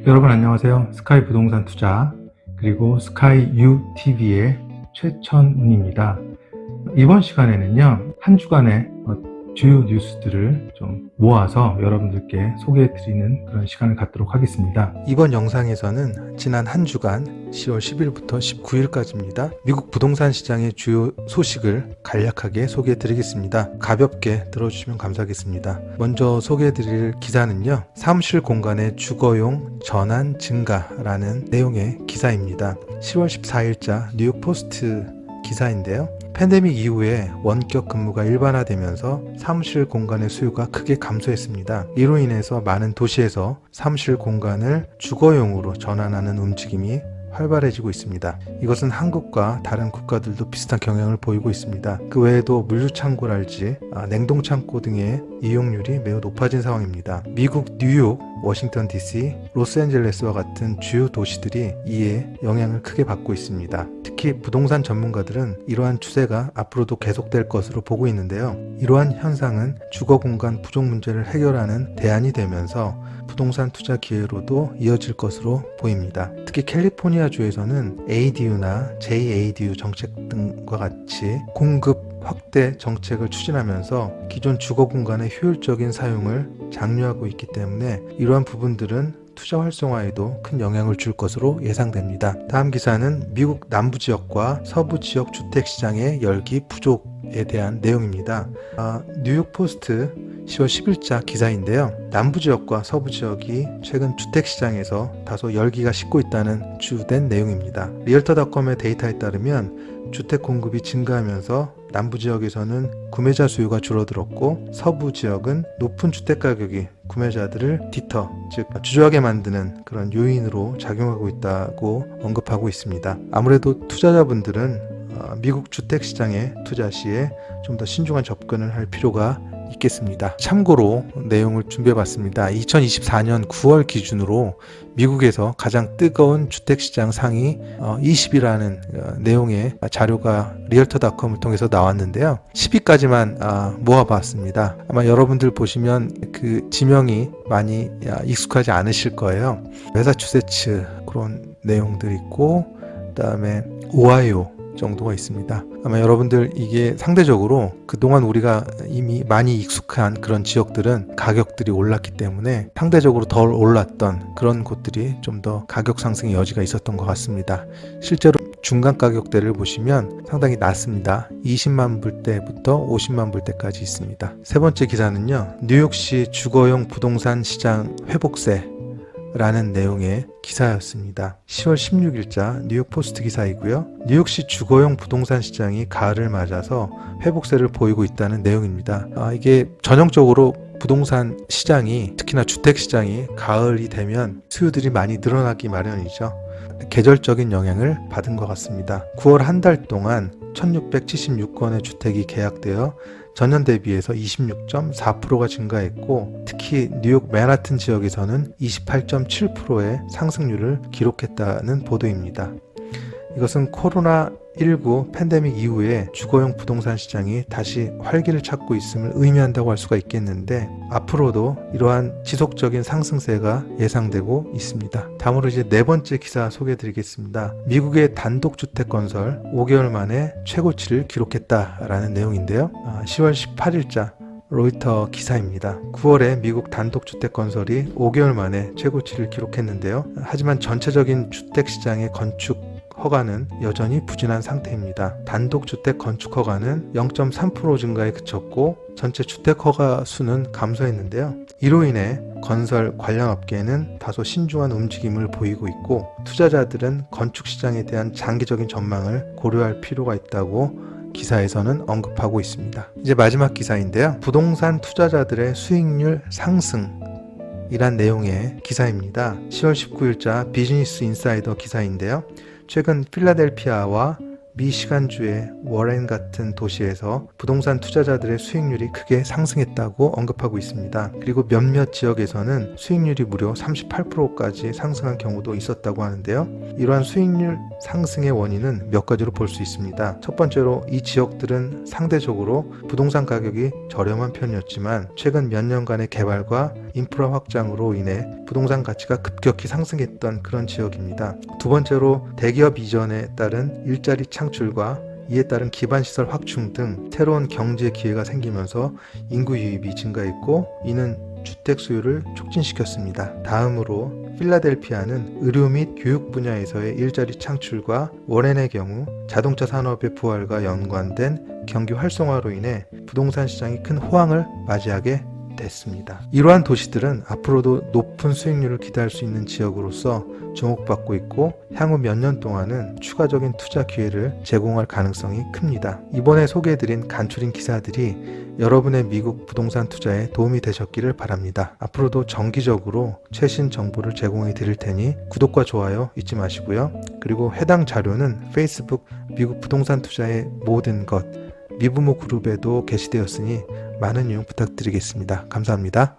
여러분 안녕하세요. 스카이 부동산 투자 그리고 스카이 UTV의 최천운입니다. 이번 시간에는요, 한 주간의 주요 뉴스들을 좀 모아서 여러분들께 소개해드리는 그런 시간을 갖도록 하겠습니다. 이번 영상에서는 지난 한 주간 10월 10일부터 19일까지입니다. 미국 부동산 시장의 주요 소식을 간략하게 소개해드리겠습니다. 가볍게 들어주시면 감사하겠습니다. 먼저 소개해드릴 기사는요, 사무실 공간의 주거용 전환 증가라는 내용의 기사입니다. 10월 14일자 뉴욕 포스트 기사인데요. 팬데믹 이후에 원격 근무가 일반화되면서 사무실 공간의 수요가 크게 감소했습니다. 이로 인해서 많은 도시에서 사무실 공간을 주거용으로 전환하는 움직임이 활발해지고 있습니다. 이것은 한국과 다른 국가들도 비슷한 경향을 보이고 있습니다. 그 외에도 물류창고랄지 냉동창고 등의 이용률이 매우 높아진 상황입니다. 미국 뉴욕, 워싱턴 DC, 로스앤젤레스와 같은 주요 도시들이 이에 영향을 크게 받고 있습니다. 특히 부동산 전문가들은 이러한 추세가 앞으로도 계속될 것으로 보고 있는데요. 이러한 현상은 주거 공간 부족 문제를 해결하는 대안이 되면서 부동산 투자 기회로도 이어질 것으로 보입니다. 특히 캘리포니아주에서는 ADU나 JADU 정책 등과 같이 공급 확대 정책을 추진하면서 기존 주거 공간의 효율적인 사용을 장려하고 있기 때문에 이러한 부분들은 투자 활성화에도 큰 영향을 줄 것으로 예상됩니다. 다음 기사는 미국 남부 지역과 서부 지역 주택 시장의 열기 부족에 대한 내용입니다. 뉴욕 포스트 10월 10일자 기사인데요. 남부 지역과 서부 지역이 최근 주택 시장에서 다소 열기가 식고 있다는 주된 내용입니다. 리얼터닷컴의 데이터에 따르면 주택 공급이 증가하면서 남부 지역에서는 구매자 수요가 줄어들었고 서부 지역은 높은 주택 가격이 구매자들을 즉 주저하게 만드는 그런 요인으로 작용하고 있다고 언급하고 있습니다. 아무래도 투자자분들은 미국 주택 시장에 투자 시에 좀 더 신중한 접근을 할 필요가 있겠습니다. 참고로 내용을 준비해봤습니다. 2024년 9월 기준으로 미국에서 가장 뜨거운 주택시장 상위 20이라는 내용의 자료가 리얼터닷컴을 통해서 나왔는데요. 10위까지만 모아봤습니다. 아마 여러분들 보시면 그 지명이 많이 익숙하지 않으실 거예요. 매사추세츠 그런 내용들이 있고 그 다음에 오하이오 정도가 있습니다. 아마 여러분들 이게 상대적으로 그동안 우리가 이미 많이 익숙한 그런 지역들은 가격들이 올랐기 때문에 상대적으로 덜 올랐던 그런 곳들이 좀 더 가격 상승의 여지가 있었던 것 같습니다. 실제로 중간 가격대를 보시면 상당히 낮습니다. 20만 불대부터 50만 불대까지 있습니다. 세 번째 기사는요, 뉴욕시 주거용 부동산 시장 회복세 라는 내용의 기사였습니다. 10월 16일자 뉴욕 포스트 기사이고요. 뉴욕시 주거용 부동산 시장이 가을을 맞아서 회복세를 보이고 있다는 내용입니다. 이게 전형적으로 부동산 시장이, 특히나 주택 시장이 가을이 되면 수요들이 많이 늘어나기 마련이죠. 계절적인 영향을 받은 것 같습니다. 9월 한 달 동안 1676건의 주택이 계약되어 전년 대비해서 26.4%가 증가했고, 특히 뉴욕 맨하튼 지역에서는 28.7%의 상승률을 기록했다는 보도입니다. 이것은 코로나19 팬데믹 이후에 주거용 부동산 시장이 다시 활기를 찾고 있음을 의미한다고 할 수가 있겠는데, 앞으로도 이러한 지속적인 상승세가 예상되고 있습니다. 다음으로 이제 네 번째 기사 소개해드리겠습니다. 미국의 단독주택 건설 5개월 만에 최고치를 기록했다라는 내용인데요. 10월 18일자 로이터 기사입니다. 9월에 미국 단독주택 건설이 5개월 만에 최고치를 기록했는데요. 하지만 전체적인 주택시장의 건축 허가는 여전히 부진한 상태입니다. 단독주택 건축 허가는 0.3% 증가에 그쳤고 전체 주택 허가 수는 감소했는데요. 이로 인해 건설 관련 업계는 다소 신중한 움직임을 보이고 있고, 투자자들은 건축 시장에 대한 장기적인 전망을 고려할 필요가 있다고 기사에서는 언급하고 있습니다. 이제 마지막 기사인데요. 부동산 투자자들의 수익률 상승이란 내용의 기사입니다. 10월 19일자 비즈니스 인사이더 기사인데요. 최근 필라델피아와 미시간주의 워렌 같은 도시에서 부동산 투자자들의 수익률이 크게 상승했다고 언급하고 있습니다. 그리고 몇몇 지역에서는 수익률이 무려 38%까지 상승한 경우도 있었다고 하는데요. 이러한 수익률 상승의 원인은 몇 가지로 볼 수 있습니다. 첫 번째로 이 지역들은 상대적으로 부동산 가격이 저렴한 편이었지만 최근 몇 년간의 개발과 인프라 확장으로 인해 부동산 가치가 급격히 상승했던 그런 지역입니다. 두 번째로 대기업 이전에 따른 일자리 창출과 이에 따른 기반시설 확충 등 새로운 경제 기회가 생기면서 인구 유입이 증가했고 이는 주택 수요를 촉진시켰습니다. 다음으로 필라델피아는 의료 및 교육 분야에서의 일자리 창출과 워렌의 경우 자동차 산업의 부활과 연관된 경기 활성화로 인해 부동산 시장이 큰 호황을 맞이하게 됐습니다. 이러한 도시들은 앞으로도 높은 수익률을 기대할 수 있는 지역으로서 주목받고 있고 향후 몇 년 동안은 추가적인 투자 기회를 제공할 가능성이 큽니다. 이번에 소개해드린 간추린 기사들이 여러분의 미국 부동산 투자에 도움이 되셨기를 바랍니다. 앞으로도 정기적으로 최신 정보를 제공해 드릴 테니 구독과 좋아요 잊지 마시고요. 그리고 해당 자료는 페이스북 미국 부동산 투자의 모든 것 미부모 그룹에도 게시되었으니 많은 이용 부탁드리겠습니다. 감사합니다.